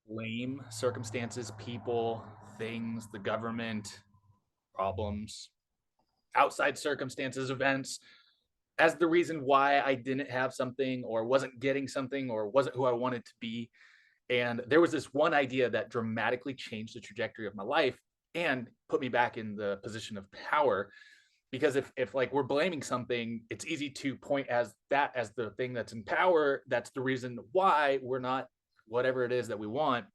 blame circumstances, people, things, the government, problems, outside circumstances, events as the reason why I didn't have something or wasn't getting something or wasn't who I wanted to be. And there was this one idea that dramatically changed the trajectory of my life and put me back in the position of power. Because if like we're blaming something, it's easy to point as that as the thing that's in power. That's the reason why we're not whatever it is that we want.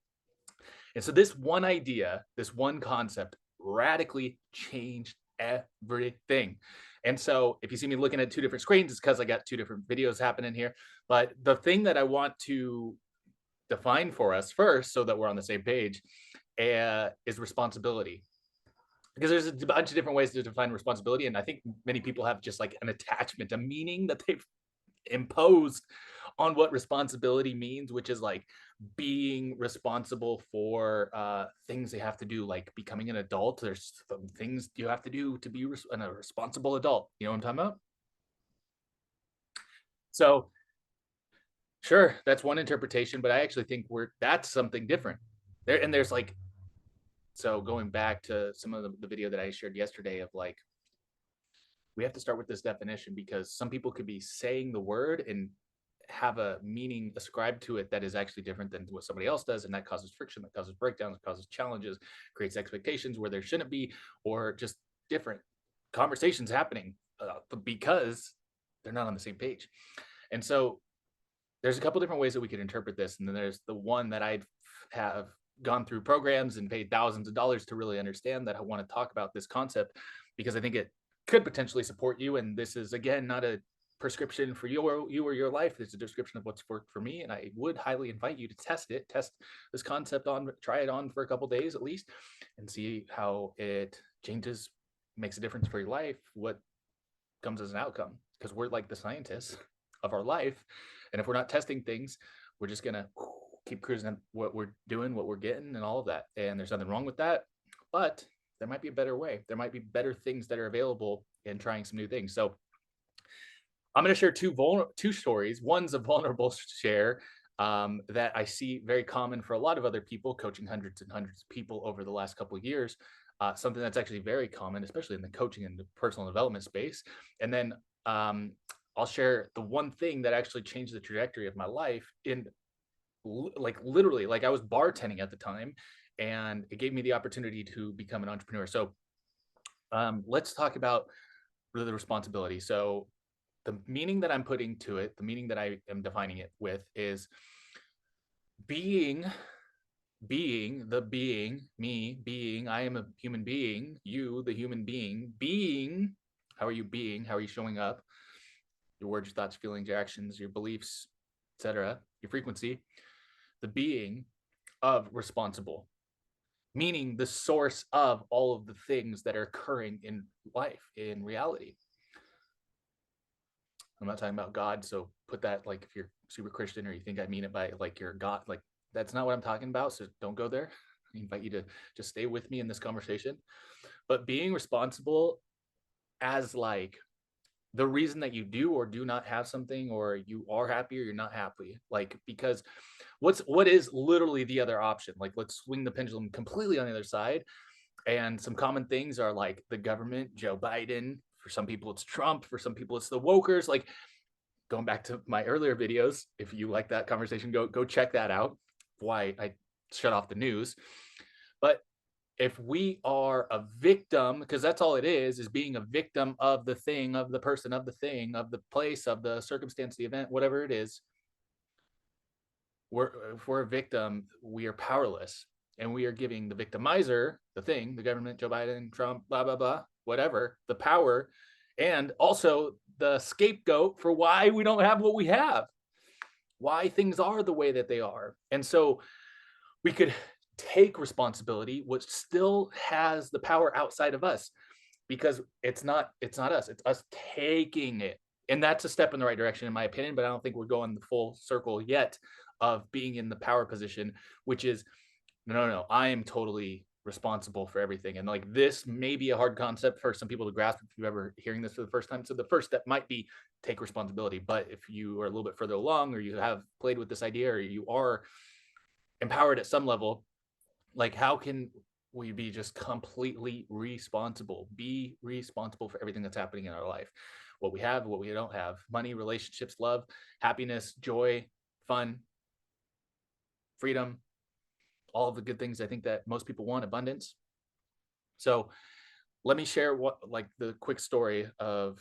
And so this one idea, this one concept radically changed everything. And so if you see me looking at two different screens, it's because I got two different videos happening here. But the thing that I want to define for us first, so that we're on the same page, is responsibility. Because there's a bunch of different ways to define responsibility. And I think many people have just like an attachment, a meaning that they've imposed on what responsibility means, which is like being responsible for things they have to do, like becoming an adult. There's some things you have to do to be a responsible adult. You know what I'm talking about? So sure, that's one interpretation, but I actually think that's something different. There's like, so going back to some of the video that I shared yesterday of like, we have to start with this definition because some people could be saying the word and have a meaning ascribed to it that is actually different than what somebody else does, and that causes friction, that causes breakdowns, causes challenges, creates expectations where there shouldn't be, or just different conversations happening because they're not on the same page. And so there's a couple different ways that we could interpret this, and then there's the one that I have gone through programs and paid thousands of dollars to really understand, that I want to talk about this concept because I think it could potentially support you. And this is again not a prescription for you or your life. It's a description of what's worked for me, and I would highly invite you to test this concept on, try it on for a couple days at least, and see how it changes, makes a difference for your life, what comes as an outcome. Because we're like the scientists of our life, and if we're not testing things, we're just gonna keep cruising what we're doing, what we're getting, and all of that. And there's nothing wrong with that, but there might be a better way. There might be better things that are available in trying some new things. So I'm going to share two stories. One's a vulnerable share that I see very common for a lot of other people, coaching hundreds and hundreds of people over the last couple of years. Something that's actually very common, especially in the coaching and the personal development space. And then um, I'll share the one thing that actually changed the trajectory of my life in like literally, like I was bartending at the time, and it gave me the opportunity to become an entrepreneur. So let's talk about the responsibility. So the meaning that I'm putting to it, the meaning that I am defining it with is being, me being, I am a human being, you, the human being, how are you being? How are you showing up? Your words, your thoughts, feelings, your actions, your beliefs, etc., your frequency, the being of responsible, meaning the source of all of the things that are occurring in life, in reality. I'm not talking about God, so put that, like, if you're super Christian or you think I mean it by like you're God, like that's not what I'm talking about. So don't go there. I invite you to just stay with me in this conversation. But being responsible as like the reason that you do or do not have something, or you are happy or you're not happy, like, because what is literally the other option? Like, let's swing the pendulum completely on the other side. And some common things are like the government, Joe Biden. For some people, it's Trump. For some people, it's the wokers. Like, going back to my earlier videos, if you like that conversation, go check that out. Why I shut off the news. But if we are a victim, because that's all it is being a victim of the thing, of the person, of the thing, of the place, of the circumstance, the event, whatever it is, if we're a victim, we are powerless. And we are giving the victimizer, the thing, the government, Joe Biden, Trump, blah, blah, blah, whatever, the power, and also the scapegoat for why we don't have what we have, why things are the way that they are. And so we could take responsibility, which still has the power outside of us, because it's not us, it's us taking it. And that's a step in the right direction, in my opinion, but I don't think we're going the full circle yet of being in the power position, which is no, I am totally responsible for everything. And like, this may be a hard concept for some people to grasp if you're ever hearing this for the first time. So the first step might be take responsibility. But if you are a little bit further along, or you have played with this idea, or you are empowered at some level. Like, how can we be just completely responsible, be responsible for everything that's happening in our life, what we have, what we don't have, money, relationships, love, happiness, joy, fun, freedom, all of the good things I think that most people want, abundance. So let me share what, like, the quick story of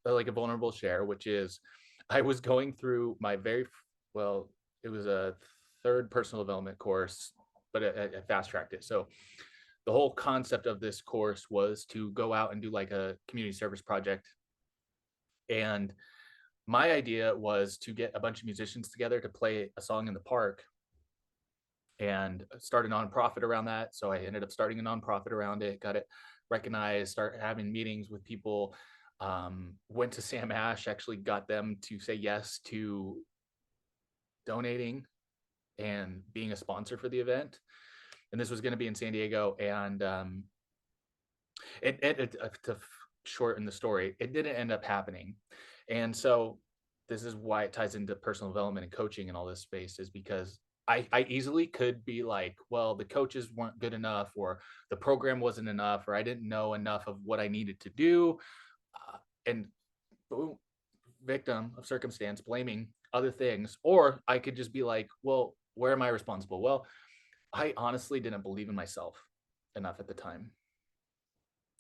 like a vulnerable share, which is I was going through my well, it was a third personal development course, but I fast tracked it. So the whole concept of this course was to go out and do like a community service project. And my idea was to get a bunch of musicians together to play a song in the park and start a nonprofit around that. So I ended up starting a nonprofit around it, got it recognized, start having meetings with people. Went to Sam Ash, actually got them to say yes to donating and being a sponsor for the event. And this was going to be in San Diego. And to shorten the story, it didn't end up happening. And so this is why it ties into personal development and coaching and all this space, is because I easily could be like, well, the coaches weren't good enough, or the program wasn't enough, or I didn't know enough of what I needed to do. And boom, victim of circumstance, blaming other things. Or I could just be like, well, where am I responsible? Well, I honestly didn't believe in myself enough at the time.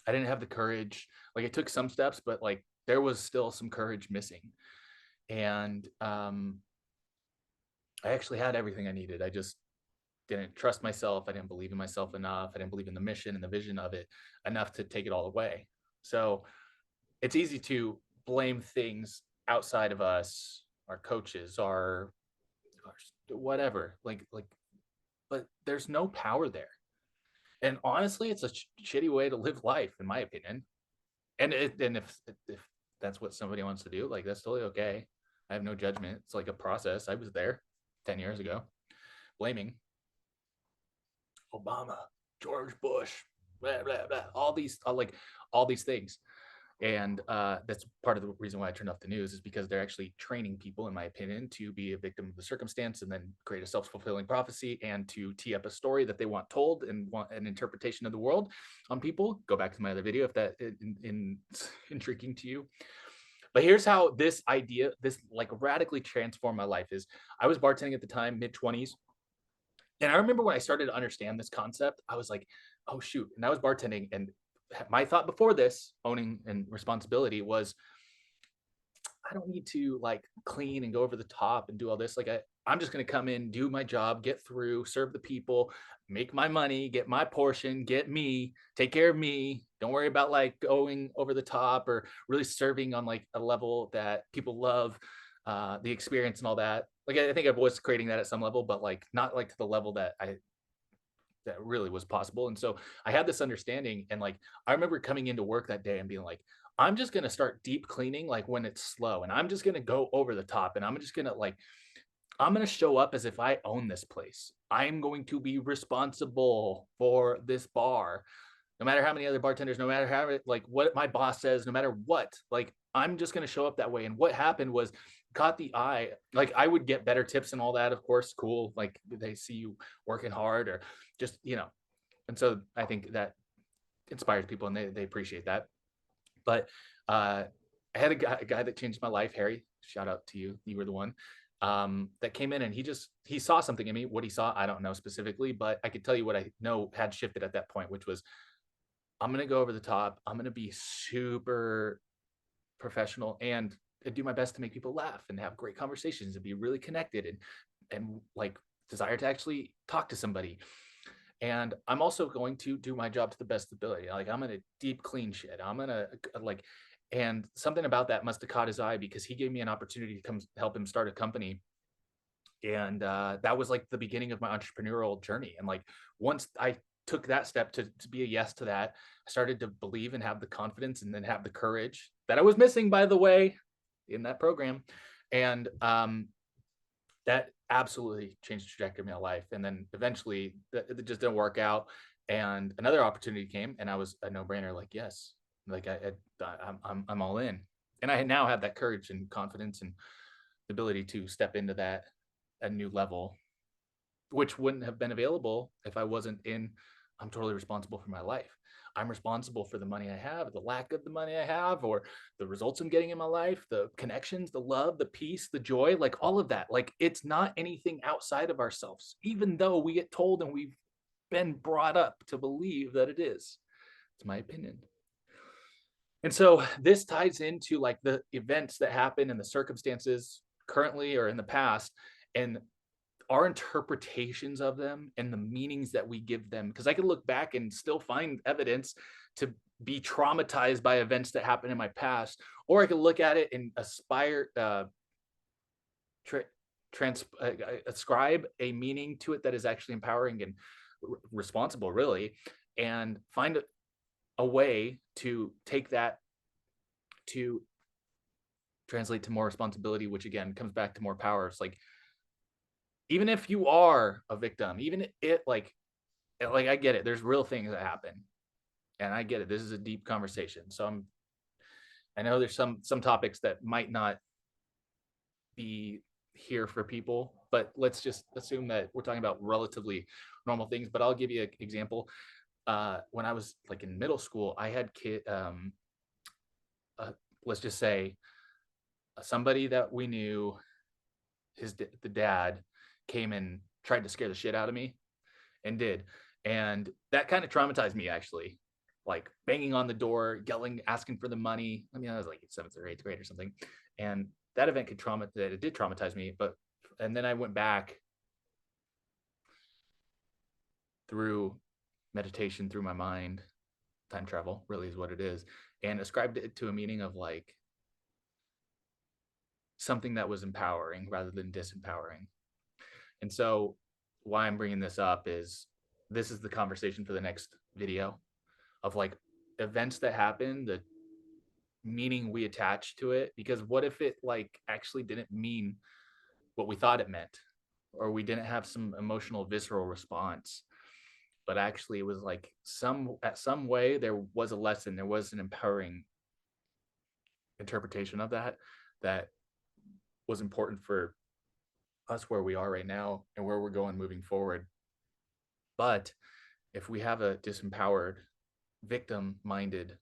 I didn't have the courage. Like, it took some steps, but like there was still some courage missing. And I actually had everything I needed. I just didn't trust myself. I didn't believe in myself enough. I didn't believe in the mission and the vision of it enough to take it all away. So it's easy to blame things outside of us, our coaches, our whatever, but there's no power there. And honestly, it's a shitty way to live life, in my opinion. And if that's what somebody wants to do, like, that's totally okay. I have no judgment. It's like a process. I was there 10 years ago, blaming Obama, George Bush, blah blah blah, all these things. And that's part of the reason why I turned off the news, is because they're actually training people, in my opinion, to be a victim of the circumstance and then create a self-fulfilling prophecy, and to tee up a story that they want told and want an interpretation of the world on people. Go back to my other video if that intriguing to you. But here's how this idea, this like radically transformed my life. Is I was bartending at the time, mid-20s. And I remember when I started to understand this concept, I was like, oh shoot. And I was bartending, and my thought before this, owning and responsibility, was I don't need to like clean and go over the top and do all this. Like, I'm just going to come in, do my job, get through, serve the people, make my money, get my portion, get me, take care of me. Don't worry about like going over the top or really serving on like a level that people love, the experience and all that. Like, I think I was creating that at some level, but like not like to the level that really was possible. And so I had this understanding. And like, I remember coming into work that day and being like, I'm just going to start deep cleaning, like when it's slow, and I'm just going to go over the top, and I'm just going to like, I'm going to show up as if I own this place. I'm going to be responsible for this bar, no matter how many other bartenders, no matter how, like, what my boss says, no matter what, like, I'm just going to show up that way. And what happened was, caught the eye. Like, I would get better tips and all that, of course, cool. Like, they see you working hard, or just, and so I think that inspires people, and they appreciate that. But I had a guy that changed my life, Harry. Shout out to you. You were the one that came in, and he saw something in me. What he saw, I don't know specifically, but I could tell you what I know had shifted at that point, which was, I'm going to go over the top. I'm going to be super professional and do my best to make people laugh and have great conversations and be really connected, and like desire to actually talk to somebody. And I'm also going to do my job to the best ability. Like, I'm gonna deep clean shit. I'm gonna like, and something about that must have caught his eye, because he gave me an opportunity to come help him start a company. And that was like the beginning of my entrepreneurial journey. And like, once I took that step to be a yes to that, I started to believe and have the confidence, and then have the courage that I was missing, by the way, in that program. And that absolutely changed the trajectory of my life. And then eventually it just didn't work out. And another opportunity came, and I was a no-brainer, like, yes, like I'm all in. And I now have that courage and confidence and the ability to step into that a new level, which wouldn't have been available if I wasn't in, I'm totally responsible for my life. I'm responsible for the money I have, the lack of the money I have, or the results I'm getting in my life, the connections, the love, the peace, the joy, like all of that. Like it's not anything outside of ourselves, even though we get told and we've been brought up to believe that it is. It's my opinion. And so this ties into like the events that happen and the circumstances currently or in the past, and our interpretations of them and the meanings that we give them. Because I could look back and still find evidence to be traumatized by events that happened in my past, or I could look at it and ascribe a meaning to it that is actually empowering and responsible, really, and find a way to take that to translate to more responsibility, which again comes back to more power. It's like, even if you are a victim, even it like I get it, there's real things that happen, and I get it, this is a deep conversation, so I know there's some topics that might not be here for people, but let's just assume that we're talking about relatively normal things. But I'll give you an example. When I was like in middle school, I had let's just say somebody that we knew, the dad came and tried to scare the shit out of me, and did. And that kind of traumatized me, actually. Like banging on the door, yelling, asking for the money. I mean, I was like 7th or 8th grade or something. And that event it did traumatize me. And then I went back through meditation, through my mind, time travel really is what it is, and ascribed it to a meaning of like something that was empowering rather than disempowering. And so why I'm bringing this up is this is the conversation for the next video of like events that happen, the meaning we attach to it. Because what if it like actually didn't mean what we thought it meant, or we didn't have some emotional visceral response, but actually it was like some way there was a lesson, there was an empowering interpretation of that was important for us where we are right now and where we're going moving forward. But if we have a disempowered, victim-minded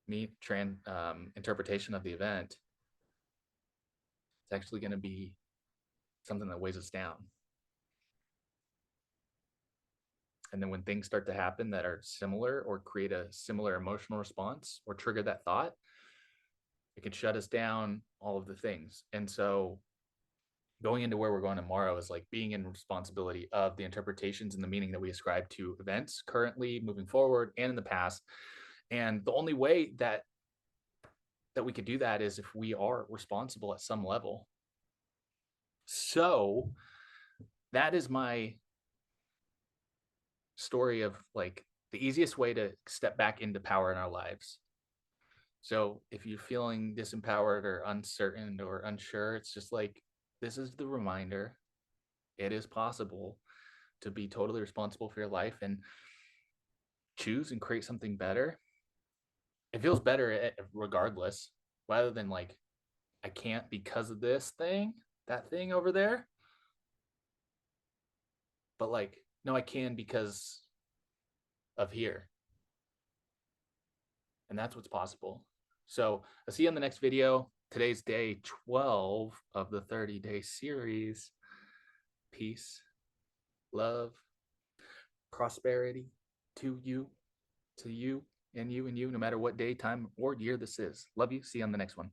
interpretation of the event, it's actually going to be something that weighs us down. And then when things start to happen that are similar or create a similar emotional response or trigger that thought, it can shut us down, all of the things. And so going into where we're going tomorrow is like being in responsibility of the interpretations and the meaning that we ascribe to events currently, moving forward, and in the past. And the only way that we could do that is if we are responsible at some level. So that is my story of like the easiest way to step back into power in our lives. So if you're feeling disempowered or uncertain or unsure, it's just like, this is the reminder. It is possible to be totally responsible for your life and choose and create something better. It feels better regardless, rather than like, I can't because of this thing, that thing over there. But like, no, I can because of here. And that's what's possible. So I'll see you on the next video. Today's day 12 of the 30-day series. Peace, love, prosperity to you, and you, no matter what day, time, or year this is. Love you. See you on the next one.